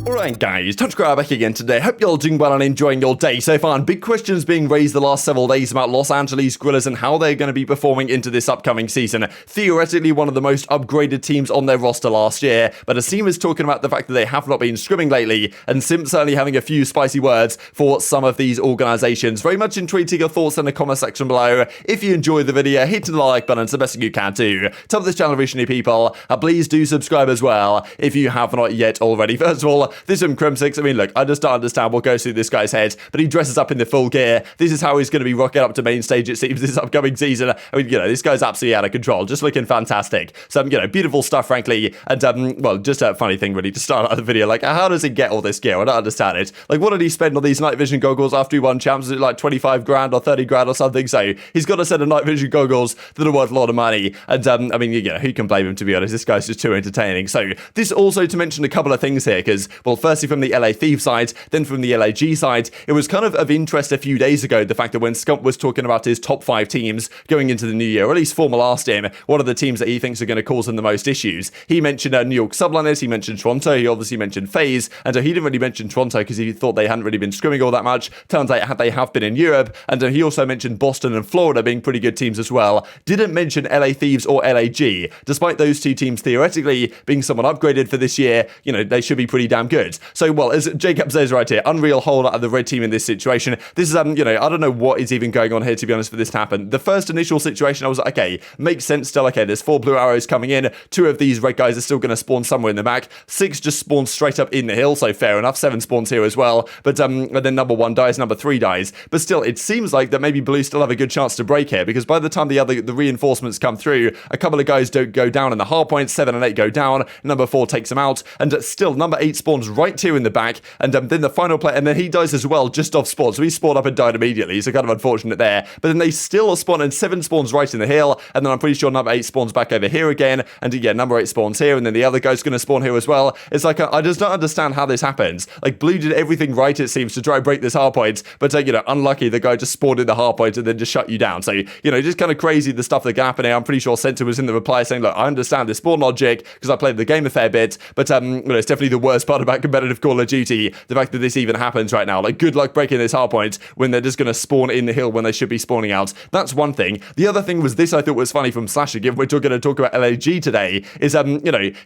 Alright guys, TacticalRab back again today. Hope you're all doing well and enjoying your day so far. And big questions being raised the last several days about Los Angeles Guerrillas and how they're going to be performing into this upcoming season. Theoretically one of the most upgraded teams on their roster last year, but Asim is talking about the fact that they have not been scrimming lately, and Simp certainly having a few spicy words for some of these organizations. Very much intrigued to your thoughts in the comment section below. If you enjoyed the video, hit the like button, it's the best thing you can do. Top of this channel recently people, please do subscribe as well if you have not yet already. First of all, this from Crimsix. I mean, look, I just don't understand what goes through this guy's head, but he dresses up in the full gear. This is how he's going to be rocking up to main stage, it seems, this upcoming season. I mean, this guy's absolutely out of control, just looking fantastic. So, beautiful stuff, frankly. And, well, just a funny thing, really, to start out the video. Like, how does he get all this gear? I don't understand it. Like, what did he spend on these night vision goggles after he won champs? Was it like 25 grand or 30 grand or something? So, he's got a set of night vision goggles that are worth a lot of money. And, I mean, who can blame him, to be honest? This guy's just too entertaining. So, this also to mention a couple of things here, because, well, firstly, from the LA Thieves side, then from the LAG side, it was kind of interest a few days ago, the fact that when Scump was talking about his top 5 teams going into the new year, or at least Formal asked him what are the teams that he thinks are going to cause him the most issues. He mentioned New York Subliners, he mentioned Toronto, he obviously mentioned FaZe, and he didn't really mention Toronto because he thought they hadn't really been scrimming all that much. Turns out they have been in Europe, and he also mentioned Boston and Florida being pretty good teams as well. Didn't mention LA Thieves or LAG, despite those two teams theoretically being somewhat upgraded for this year. They should be pretty damn good. So, well, as Jacob says right here, unreal hold out of the red team in this situation. This is, I don't know what is even going on here, to be honest, for this to happen. The first initial situation, I was like, okay, makes sense still. Okay, there's 4 blue arrows coming in. 2 of these red guys are still going to spawn somewhere in the back. 6 just spawns straight up in the hill, so fair enough. 7 spawns here as well. But, and then number 1 dies, number 3 dies. But still, it seems like that maybe blue still have a good chance to break here, because by the time the reinforcements come through, a couple of guys don't go down in the hard points. 7 and 8 go down. Number 4 takes them out. And still, number 8 spawns right here in the back. And then the final player, and then he dies as well, just off spawn. So he spawned up and died immediately, so kind of unfortunate there. But then they still spawn, and 7 spawns right in the hill, and then I'm pretty sure number 8 spawns back over here again, and again, number 8 spawns here, and then the other guy's going to spawn here as well. It's like, I just don't understand how this happens. Like, blue did everything right, it seems, to try and break this hard point, but, unlucky, the guy just spawned in the hard point and then just shut you down. So, just kind of crazy, the stuff that can happen here. I'm pretty sure Center was in the reply saying, look, I understand this spawn logic, because I played the game a fair bit, but, it's definitely the worst part about competitive Call of Duty, the fact that this even happens right now. Like, good luck breaking this hard point when they're just going to spawn in the hill when they should be spawning out. That's one thing. The other thing was this, I thought was funny from Slasher, given we're going to talk about LAG today, is,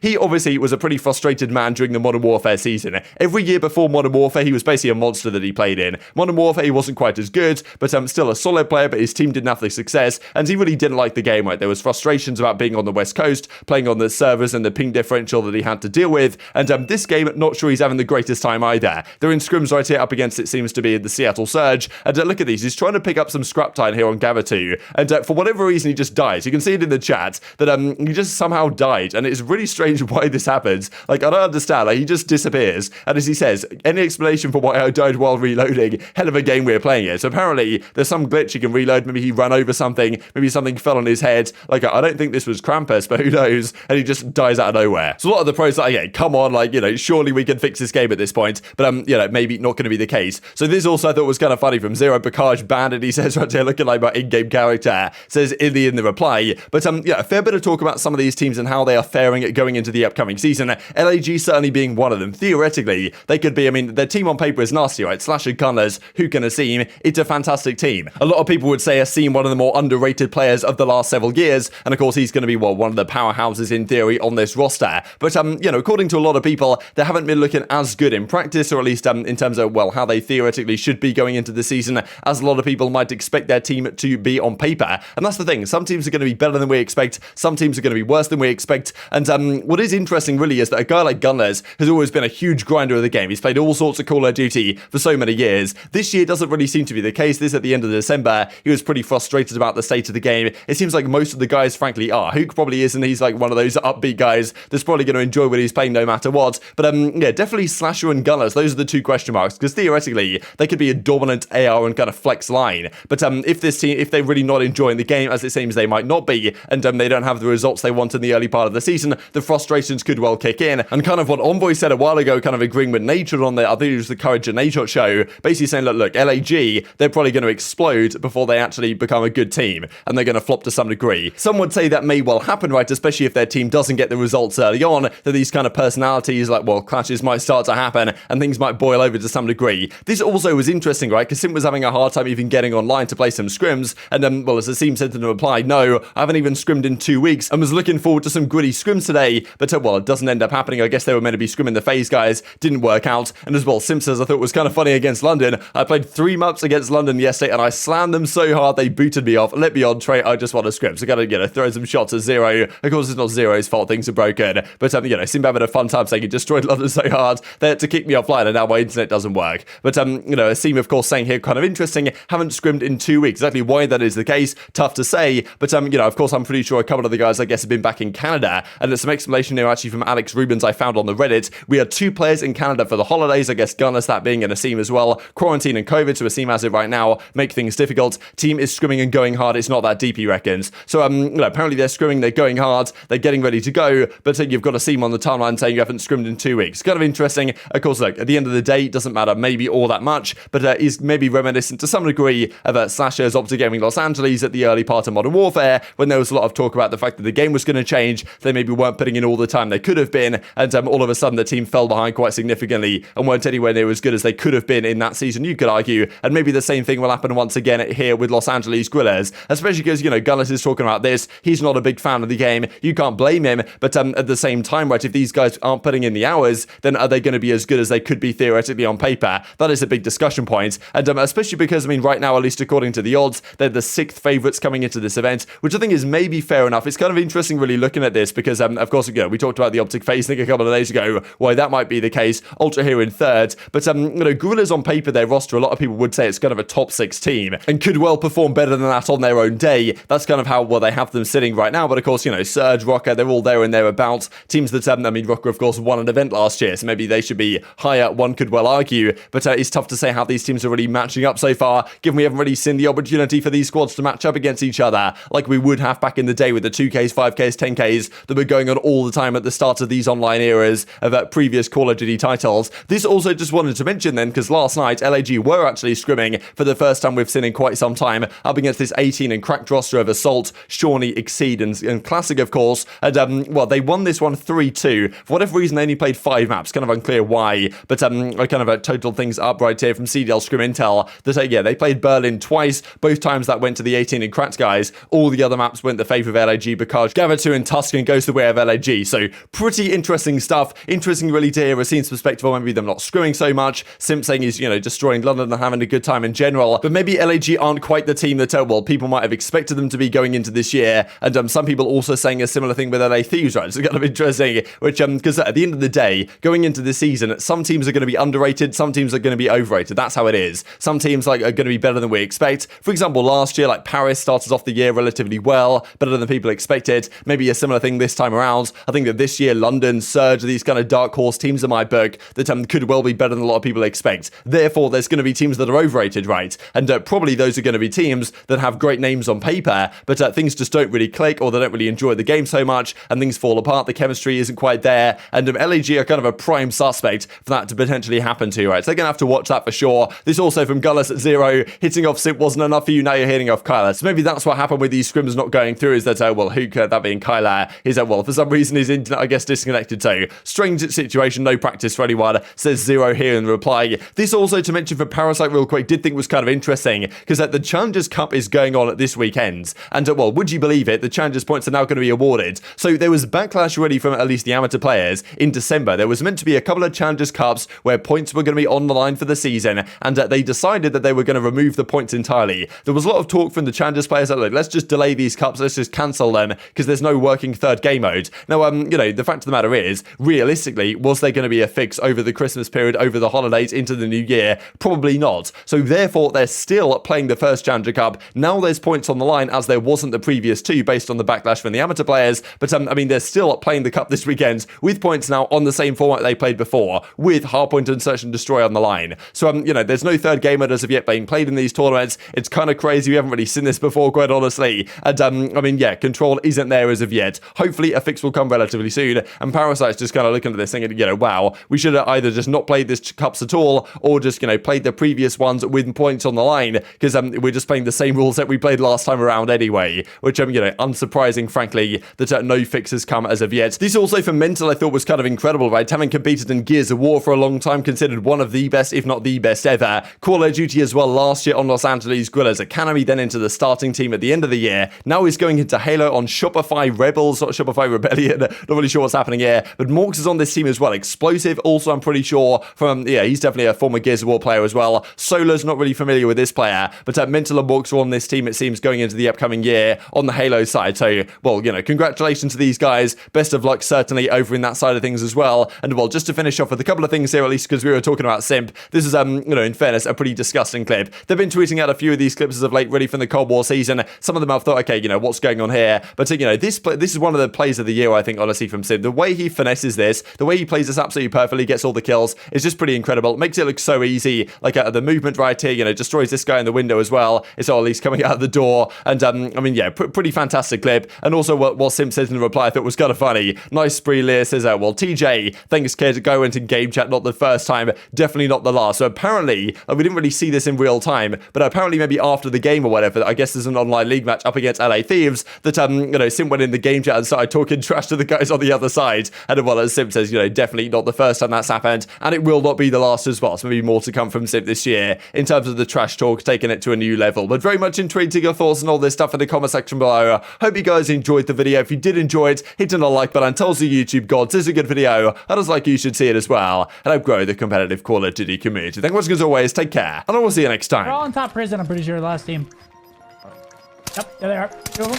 he obviously was a pretty frustrated man during the Modern Warfare season. Every year before Modern Warfare, he was basically a monster that he played in. Modern Warfare, he wasn't quite as good, but still a solid player, but his team didn't have the success, and he really didn't like the game, right? There was frustrations about being on the West Coast, playing on the servers and the ping differential that he had to deal with, and this game, not sure he's having the greatest time either. They're in scrims right here up against, it seems to be, the Seattle Surge, and look at these, he's trying to pick up some scrap time here on Gather 2, and for whatever reason he just dies. You can see it in the chat that he just somehow died, and it's really strange why this happens. Like, I don't understand, like, he just disappears, and as he says, any explanation for why I died while reloading? Hell of a game we're playing here. So apparently there's some glitch, he can reload, maybe he ran over something, maybe something fell on his head. Like, I don't think this was Krampus, but who knows, and he just dies out of nowhere. So a lot of the pros are like, yeah, come on, like, surely we can fix this game at this point, but maybe not going to be the case. So this also I thought was kind of funny from Zero Bacage Bandit. He says right here, looking like my in-game character, says in the reply. But a fair bit of talk about some of these teams and how they are faring going into the upcoming season. LAG certainly being one of them. Theoretically, they could be, their team on paper is nasty, right? Slasher, Gunless, Huke and Asim. It's a fantastic team. A lot of people would say Asim one of the more underrated players of the last several years, and of course he's going to be one of the powerhouses in theory on this roster. But according to a lot of people, they haven't been looking as good in practice, or at least in terms of how they theoretically should be going into the season, as a lot of people might expect their team to be on paper. And that's the thing, some teams are going to be better than we expect, some teams are going to be worse than we expect. And what is interesting really is that a guy like Gunless has always been a huge grinder of the game. He's played all sorts of Call of Duty for so many years. This year doesn't really seem to be the case. This at the end of December, he was pretty frustrated about the state of the game. It seems like most of the guys frankly are. Huke probably isn't. He's like one of those upbeat guys that's probably going to enjoy what he's playing no matter what. But yeah, definitely Slasher and Gunless, those are the two question marks, because theoretically they could be a dominant AR and kind of flex line. But if this team, if they're really not enjoying the game, as it seems they might not be, and they don't have the results they want in the early part of the season, the frustrations could well kick in. And kind of what Envoy said a while ago, kind of agreeing with Nature on I think it was the Courage and Nature show, basically saying, look, LAG, they're probably going to explode before they actually become a good team, and they're going to flop to some degree. Some would say that may well happen, right, especially if their team doesn't get the results early on, that these kind of personalities, like, well, Clash matches might start to happen and things might boil over to some degree. This also was interesting, right? Because Simp was having a hard time even getting online to play some scrims, and then, well, as Asim said to them, replied, no, I haven't even scrimmed in 2 weeks, and was looking forward to some gritty scrims today, but well, it doesn't end up happening. I guess they were meant to be scrimming the FaZe guys, didn't work out, and as well, Simp says, I thought it was kind of funny against London. I played 3 maps against London yesterday, and I slammed them so hard they booted me off. Let me on tray, I just want to scrim, so gotta, throw some shots at Zero. Of course, it's not Zero's fault, things are broken, but Simp having a fun time saying he destroyed London so hard, they had to kick me offline, and now my internet doesn't work. But, Asim, of course, saying here, kind of interesting, haven't scrimmed in 2 weeks. Exactly why that is the case, tough to say, but, of course, I'm pretty sure a couple of the guys, I guess, have been back in Canada, and there's some explanation here, actually, from Alex Rubens I found on the Reddit. We had 2 players in Canada for the holidays, I guess, Gunless that being, and Asim as well. Quarantine and COVID, so Asim has it right now, make things difficult. Team is scrimming and going hard, it's not that deep, he reckons. So, apparently they're scrimming, they're going hard, they're getting ready to go, but you've got Asim on the timeline saying you haven't scrimmed in 2 weeks. Kind of interesting. Of course, look, at the end of the day, it doesn't matter maybe all that much, but is maybe reminiscent to some degree of Slashers OpTic Gaming Los Angeles at the early part of Modern Warfare, when there was a lot of talk about the fact that the game was going to change, they maybe weren't putting in all the time they could have been, and all of a sudden the team fell behind quite significantly and weren't anywhere near as good as they could have been in that season, you could argue, and maybe the same thing will happen once again here with Los Angeles Guerrillas, especially because, Gunless is talking about this, he's not a big fan of the game, you can't blame him, but at the same time, right, if these guys aren't putting in the hours, then are they going to be as good as they could be theoretically on paper? That is a big discussion point, and especially because, right now, at least according to the odds, they're the 6th favourites coming into this event, which I think is maybe fair enough. It's kind of interesting really looking at this because, of course, we talked about the OpTic FaZe thing a couple of days ago, why that might be the case, Ultra here in 3rd, but, Guerrillas on paper, their roster, a lot of people would say it's kind of a top 6 team, and could well perform better than that on their own day. That's kind of how, well, they have them sitting right now, but of course, Surge, Rokkr, they're all there and thereabouts. Teams that, Rokkr, of course, won an event last year, so maybe they should be higher, one could well argue, but it's tough to say how these teams are really matching up so far, given we haven't really seen the opportunity for these squads to match up against each other, like we would have back in the day with the 2Ks, 5Ks, 10Ks that were going on all the time at the start of these online eras of previous Call of Duty titles. This also just wanted to mention then, because last night, LAG were actually scrimming for the first time we've seen in quite some time, up against this 18 and cracked roster of Assault, Shawnee, Exceed, and Classic, of course, and, they won this one 3-2. For whatever reason, they only played 5 maps, kind of unclear why, but, I kind of totaled things up right here from CDL Scrim Intel, that, they played Berlin twice, both times that went to the 18 and cracked guys, all the other maps went the favour of LAG, Bacage, Gavatu, and Tuscan goes the way of LAG, so pretty interesting stuff, interesting really to hear Asim's perspective on maybe them not screwing so much, Simp saying he's, destroying London and having a good time in general, but maybe LAG aren't quite the team that, well, people might have expected them to be going into this year, and some people also saying a similar thing with LA Thieves, right? It's kind of interesting, which, because at the end of the day, going into this season, some teams are going to be underrated, some teams are going to be overrated, that's how it is. Some teams, are going to be better than we expect. For example, last year, Paris started off the year relatively well, better than people expected. Maybe a similar thing this time around. I think that this year, London, Surge, these kind of dark horse teams in my book that could well be better than a lot of people expect. Therefore, there's going to be teams that are overrated, right? And probably those are going to be teams that have great names on paper, but things just don't really click, or they don't really enjoy the game so much, and things fall apart, the chemistry isn't quite there, and LAG are kind of a prime suspect for that to potentially happen to, right? So they're going to have to watch that for sure. This also from Gunless at 0, hitting off Simp wasn't enough for you, now you're hitting off Kyler. So maybe that's what happened with these scrims not going through, is that, Huke, that being Kyler, is that, for some reason his internet, I guess, disconnected too. Strange situation, no practice for anyone, says 0 here in the reply. This also to mention for Parasite real quick, did think was kind of interesting, because the Challengers Cup is going on at this weekend, and would you believe it, the Challengers points are now going to be awarded. So there was backlash already from at least the amateur players in December. There was meant to be a couple of Challengers Cups where points were going to be on the line for the season, and they decided that they were going to remove the points entirely. There was a lot of talk from the Challengers players that, let's just delay these cups, let's just cancel them, because there's no working third game mode. Now, the fact of the matter is, realistically, was there going to be a fix over the Christmas period, over the holidays, into the new year? Probably not. So therefore, they're still playing the first Challenger Cup. Now there's points on the line, as there wasn't the previous 2, based on the backlash from the amateur players, but they're still playing the cup this weekend, with points now on the same format they played before, with Hardpoint and Search and Destroy on the line. So, there's no third game mode as of yet being played in these tournaments. It's kind of crazy, we haven't really seen this before, quite honestly, and Control isn't there as of yet. Hopefully a fix will come relatively soon, and Parasite's just kind of looking at this thing and, wow, we should have either just not played this cups at all, or just, played the previous ones with points on the line, because we're just playing the same rules that we played last time around anyway, which, unsurprising, frankly, that no fix has come as of yet. This also for Mental I thought was kind of incredible, right? having competed in Gears of War for a long time, considered one of the best, if not the best ever. Call of Duty as well last year on Los Angeles Guerrillas Academy, then into the starting team at the end of the year. Now he's going into Halo on Shopify Rebels, not Shopify Rebellion. Not really sure what's happening here, but Morks is on this team as well. Explosive, also I'm pretty sure from, yeah, he's definitely a former Gears of War player as well. Solar's not really familiar with this player, but Mental and Morks are on this team, it seems, going into the upcoming year on the Halo side. So, well, you know, congratulations to these guys. Best of luck, certainly, over in that side of things as well. And, well, just to finish off with a couple of things here, at least because we were talking about Simp, this is, you know, in fairness, a pretty disgusting clip. They've been tweeting out a few of these clips as of late, really from the Cold War season. Some of them I've thought, okay, you know, what's going on here? But, you know, this is one of the plays of the year, I think, honestly, from Simp. The way he finesses this, the way he plays this absolutely perfectly, gets all the kills, is just pretty incredible. It makes it look so easy. Like, the movement right here, you know, destroys this guy in the window as well. It's all at least coming out of the door. And, I mean, yeah, pretty fantastic clip. And also, what Simp says in the reply, I thought was kind of funny. Nice spree Lear says, well, TJ, thanks, kid. Go into game chat, not the first time, definitely not the last. So apparently, we didn't really see this in real time, but apparently maybe after the game or whatever, I guess there's an online league match up against LA Thieves that, you know, Simp went in the game chat and started talking trash to the guys on the other side. And, well, as Simp says, you know, definitely not the first time that's happened, and it will not be the last as well. So maybe more to come from Simp this year in terms of the trash talk, taking it to a new level. But very much intrigued to your thoughts and all this stuff in the comment section below. Hope you guys enjoyed the video. If you did enjoy it, hit on the like button. Tells the YouTube gods this is a good video. I just like you should see it as well. And help grow the competitive Call of Duty community. Thank you much as always. Take care. And I will see you next time. They're all in top prison, I'm pretty sure, the last team. Yep, there they are. Two of them.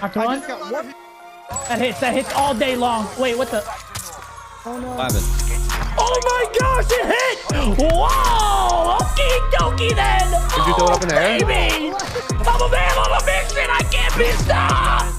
After one. That hits all day long. Wait, what the? Oh no. Oh my gosh, it hit! Whoa! Okie dokie then! Did you throw it up in the air? Baby! I'm a man on a mission! I can't be stopped!